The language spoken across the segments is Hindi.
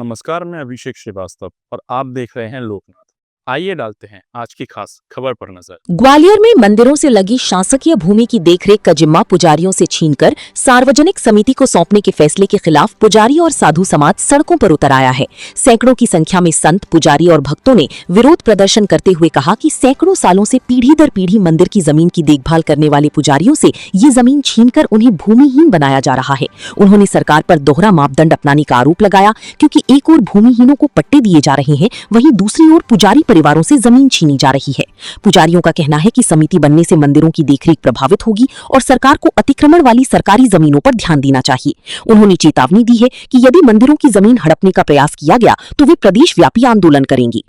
नमस्कार, मैं अभिषेक श्रीवास्तव और आप देख रहे हैं लोकनाथ। आइए डालते हैं आज की खास खबर पर नजर। ग्वालियर में मंदिरों से लगी शासकीय भूमि की देखरेख का जिम्मा पुजारियों से छीनकर सार्वजनिक समिति को सौंपने के फैसले के खिलाफ पुजारी और साधु समाज सड़कों पर उतर आया है। सैकड़ों की संख्या में संत, पुजारी और भक्तों ने विरोध प्रदर्शन करते हुए कहा कि सैकड़ों सालों से पीढ़ी दर पीढ़ी मंदिर की जमीन की देखभाल करने वाले पुजारियों से ये जमीन छीनकर उन्हें भूमिहीन बनाया जा रहा है। उन्होंने सरकार पर दोहरा मापदंड अपनाने का आरोप लगाया, क्योंकि एक ओर भूमिहीनों को पट्टे दिए जा रहे हैं, वहीं दूसरी ओर पुजारी परिवारों से जमीन छीनी जा रही है। पुजारियों का कहना है कि समिति बनने से मंदिरों की देखरेख प्रभावित होगी और सरकार को अतिक्रमण वाली सरकारी जमीनों पर ध्यान देना चाहिए। उन्होंने चेतावनी दी है कि यदि मंदिरों की जमीन हड़पने का प्रयास किया गया तो वे प्रदेश व्यापी आंदोलन करेंगे।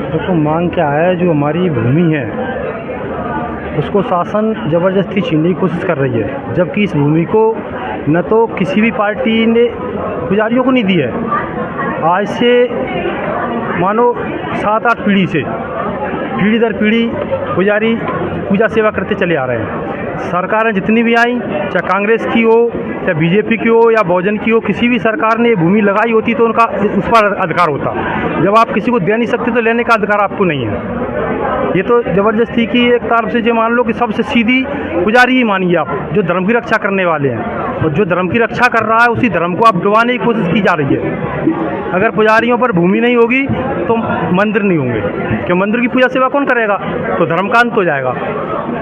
देखो, मांग क्या है? जो हमारी भूमि है उसको शासन जबरदस्ती छीनने की कोशिश कर रही है, जबकि इस भूमि को न तो किसी भी पार्टी ने पुजारियों को नहीं दी है। आज से मानो 7-8 पीढ़ी से पीढ़ी दर पीढ़ी पुजारी पूजा सेवा करते चले आ रहे हैं। सरकारें जितनी भी आई, चाहे कांग्रेस की हो, चाहे बीजेपी की हो या बहुजन की हो, किसी भी सरकार ने भूमि लगाई होती तो उनका उस पर अधिकार होता। जब आप किसी को दे नहीं सकते तो लेने का अधिकार आपको नहीं है। ये तो ज़बरदस्ती की एक तरफ से जो मान लो कि सबसे सीधी पुजारी ही मानिए आप, जो धर्म की रक्षा करने वाले हैं, और जो धर्म की रक्षा कर रहा है उसी धर्म को आप डुबाने की कोशिश की जा रही है। अगर पुजारियों पर भूमि नहीं होगी तो मंदिर नहीं होंगे, क्यों? मंदिर की पूजा सेवा कौन करेगा? तो धर्म का अंत हो जाएगा।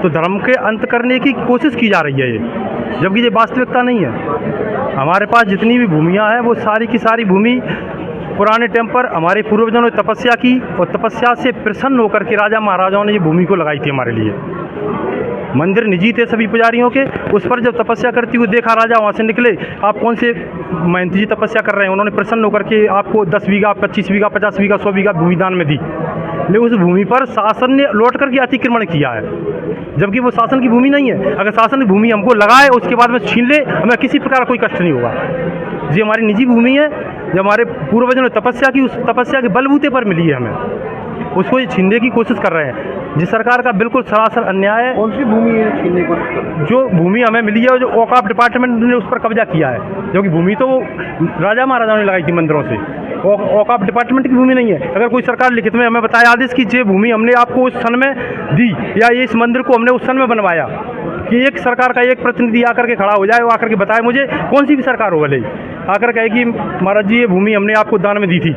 तो धर्म के अंत करने की कोशिश की जा रही है ये, जबकि ये वास्तविकता नहीं है। हमारे पास जितनी भी भूमियाँ हैं वो सारी की सारी भूमि पुराने टाइम पर हमारे पूर्वजों ने तपस्या की और तपस्या से प्रसन्न होकर के राजा महाराजाओं ने ये भूमि को लगाई थी हमारे लिए। मंदिर निजी थे सभी पुजारियों के, उस पर जब तपस्या करती हुई देखा राजा, वहाँ से निकले, आप कौन से महंत जी तपस्या कर रहे हैं, उन्होंने प्रसन्न होकर के आपको 10 बीघा, 25 बीघा, 50 बीघा, 100 बीघा भूमि दान में दी। लेकिन उस भूमि पर शासन ने लौट करके अतिक्रमण किया है, जबकि वो शासन की भूमि नहीं है। अगर शासन की भूमि हमको लगाए उसके बाद में छीन ले, हमें किसी प्रकार का कोई कष्ट नहीं होगा। ये हमारी निजी भूमि है, जो हमारे पूर्वजों ने तपस्या की, उस तपस्या के बलबूते पर मिली है हमें, उसको ये छीनने की कोशिश कर रहे हैं। जिस सरकार का बिल्कुल सरासर अन्याय है। कौन सी भूमि है छीनने की कोशिश कर रहे हैं? जो भूमि हमें मिली है, जो औकाफ डिपार्टमेंट ने उस पर कब्जा किया है, जो कि भूमि तो राजा महाराजाओं ने लगाई थी मंदिरों से, औकाफ डिपार्टमेंट की भूमि नहीं है। अगर कोई सरकार लिखित में हमें बताए आदेश की ये भूमि हमने आपको उस सन में दी, या ये इस मंदिर को हमने उस सन में बनवाया, कि एक सरकार का एक प्रतिनिधि आकर के खड़ा हो जाए, वो आकर के बताए मुझे, कौन सी भी सरकार हो भले, आकर कहे कि महाराज जी ये भूमि हमने आपको दान में दी थी।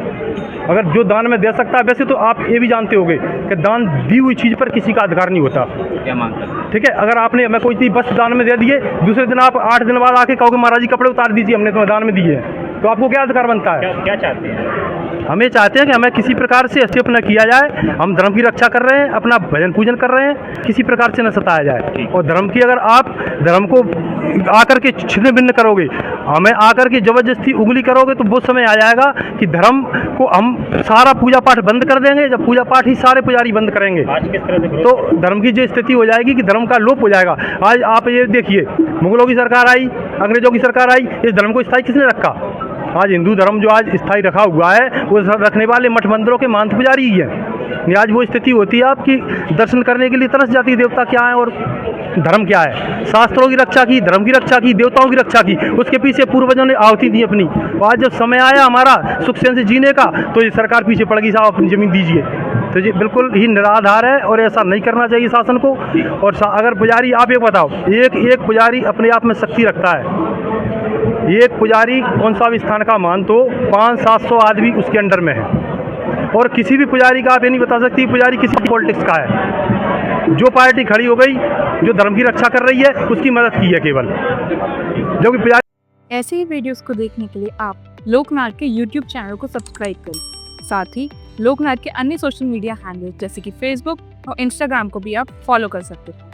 अगर जो दान में दे सकता है, वैसे तो आप ये भी जानते होंगे कि दान दी हुई चीज़ पर किसी का अधिकार नहीं होता। क्या मानते हैं? ठीक है, अगर आपने हमें कोई चीज़ बस दान में दे दिए, दूसरे दिन आप 8 दिन बाद आके कहोगे महाराज जी कपड़े उतार दीजिए, हमने तुम्हें दान में दिए हैं, तो आपको क्या अधिकार बनता है? क्या चाहते हैं? हमें चाहते हैं कि हमें किसी प्रकार से हस्तक्षेप न किया जाए। हम धर्म की रक्षा कर रहे हैं, अपना भजन पूजन कर रहे हैं, किसी प्रकार से न सताया जाए। और धर्म की अगर आप धर्म को आकर के छिन्न भिन्न करोगे, हमें आकर के जबरदस्ती उंगली करोगे, तो वो समय आ जाएगा कि धर्म को हम सारा पूजा पाठ बंद कर देंगे। जब पूजा पाठ ही सारे पुजारी बंद करेंगे तो धर्म की जो स्थिति हो जाएगी कि धर्म का लोप हो जाएगा। आज आप ये देखिए, मुगलों की सरकार आई, अंग्रेजों की सरकार आई, इस धर्म को स्थायी किसने रखा? आज हिंदू धर्म जो आज स्थायी रखा हुआ है, वो रखने वाले मठ मंदिरों के महंत पुजारी ही हैं। आज वो स्थिति होती है आपकी, दर्शन करने के लिए तरस जाती है, देवता क्या है और धर्म क्या है। शास्त्रों की रक्षा की, धर्म की रक्षा की, देवताओं की रक्षा की, उसके पीछे पूर्वजों ने आहुति दी अपनी। आज जब समय आया हमारा सुख चैन से जीने का, तो ये सरकार पीछे पड़ गई, साहब अपनी ज़मीन दीजिए। तो ये बिल्कुल ही निराधार है और ऐसा नहीं करना चाहिए शासन को। और अगर पुजारी, आप एक बताओ, एक पुजारी अपने आप में शक्ति रखता है। एक पुजारी कौन सा भी स्थान का मान तो 500-700 आदमी उसके अंडर में है, और किसी भी पुजारी का आप ये नहीं बता सकती पुजारी किसी पॉलिटिक्स का है। जो पार्टी खड़ी हो गई, जो धर्म की रक्षा कर रही है, उसकी मदद की है केवल, जो कि पुजारी। ऐसे ही वीडियोस को देखने के लिए आप लोकनाथ के यूट्यूब चैनल को सब्सक्राइब करें। साथ ही लोकनाथ के अन्य सोशल मीडिया हैंडल जैसे कि फेसबुक और इंस्टाग्राम को भी आप फॉलो कर सकते हैं।